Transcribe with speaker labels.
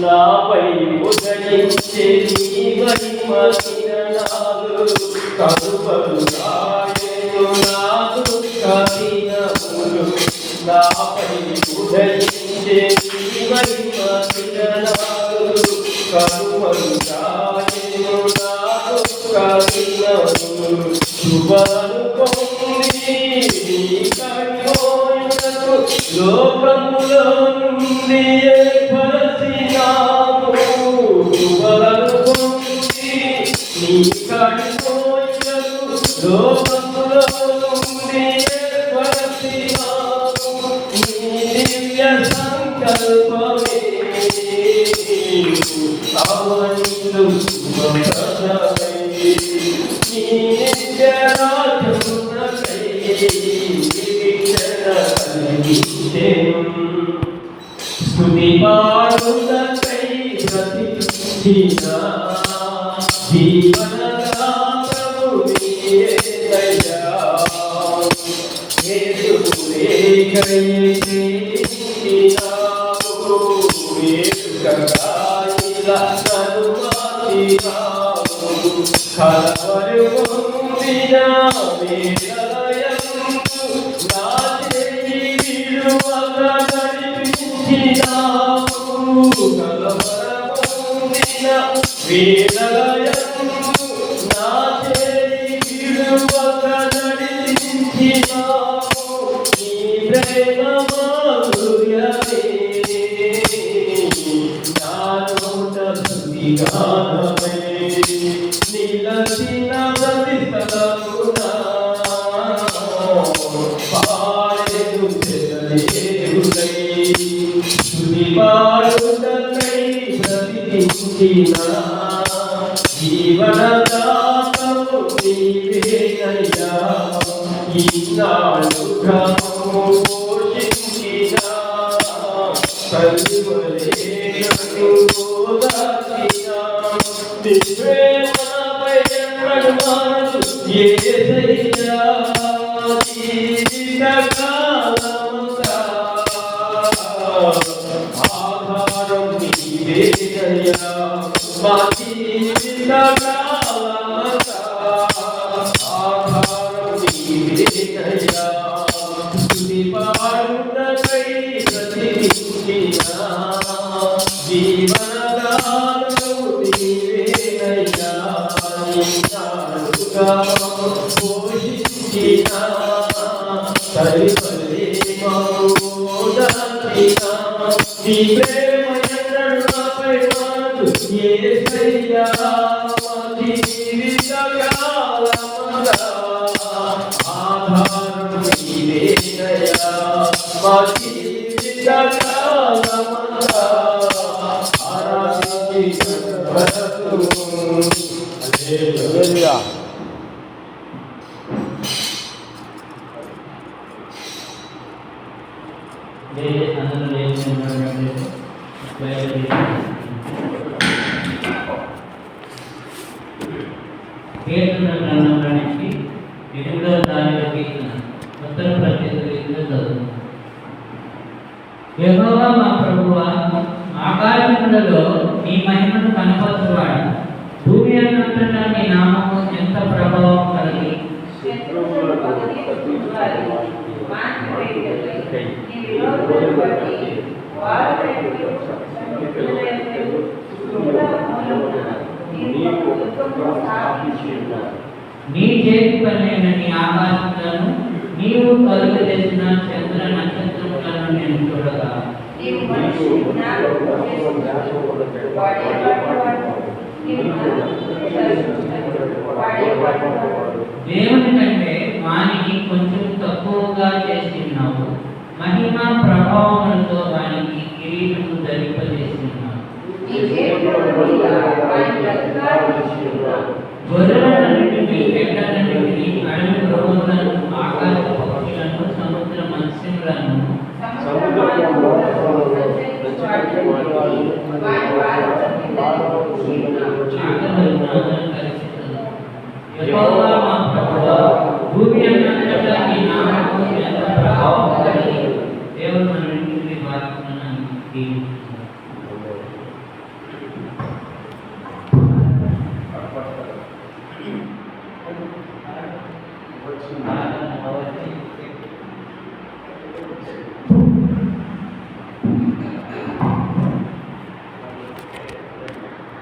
Speaker 1: నాపై ఉదయించే నీ మహిమ కిరణాలు కనుపరుగాయెను నాకు కఠినములు. నాపై ఉదయించే నీ మహిమ కిరణాలు కనుపరుగాయెను నాకు కఠినములు. శుభను పొంది నీ కడిపోయినకు లోకములో నుండి స్తుతి పాడుటకై ప్రతిష్ఠిత జీవనదాతవు నీవేనయ్యా. యేసులేకై చేసినావు వేడుకగా ఇలా నన్ను మార్చినావు. కలవరి పొందిన వేదలయందు నా చేయి విడువక నడిపించినావు. కలవరి పొందిన వేదలయందు నా చేయి విడువక నడిపించినావు. నీ ప్రేమ మాధుర్యమే నా నోట స్తుతిగానమే. నిలచిన ప్రతి స్థలమున పాడెను జయదేవుడై. స్తుతి పాడుటకై ప్రతిష్ఠిత జీవనదాతవు నీవేనయ్యా. ఈనాడు క్రమము పోషించిన కలువలే నన్ను ఓదార్చిన యేసయ్యా. జీవితకాలమంతా ఆధారం నీవేనయ్యా. మా జీవితకాలమంతా ఆధారం నీవేనయ్యా. స్తుతి పాడుటకై ప్రతిష్ఠిత జీవనదాతవు నీవేనయ్యా. పోషించిన నీ ప్రేమ ఎన్నడు నాపై మారదు యేసయ్యా. మా జీవితకాలమంతా ఆధారం నీవేనయ్యా. మా జీవితకాలమంతా ఆరాధించి హల్లెలూయా.
Speaker 2: కీర్తన గ్రంథంలో నుంచి 8వ కీర్తన ఉత్తర ప్రత్యేకంగా చదువు. యెహోవా మా ప్రభువా, ఆకాశములలో నీ మహిమను కనపరచువాడు. భూమి అన్నంతటా నీ నామము ఎంత ప్రభావం కలిగి నీ చేతి పనైన నీ ఆకాశములను నీవు కలుగు చేసిన చంద్ర నక్షత్రములను నేను చూడగా
Speaker 3: నీవు మనిషిని జ్ఞాపకం చేసుకున్నావు. వాడే వాడు నీవు వాడే వాడు
Speaker 2: దేవుని కంటే వానికి కొంచెం తక్కువగా చేసినావు. మహిమ ప్రభావములతో వానికి కిరీటము ధరింపజేసినావు.
Speaker 3: నీ చేతిలో వానికి అధికారం ఇచ్చినావు.
Speaker 2: గొర్రెలన్నిటినీ ఎడ్లన్నిటినీ అడవి మృగములను ఆకాశ పక్షులను సముద్ర మత్స్యములను యెహోవా మా ప్రభువా, భూమి అంతటా నీ నామము ఎంత ప్రభావం కలిగి దేవుడు మనల్ని వాక్యములను దీవించును. వచ్చింది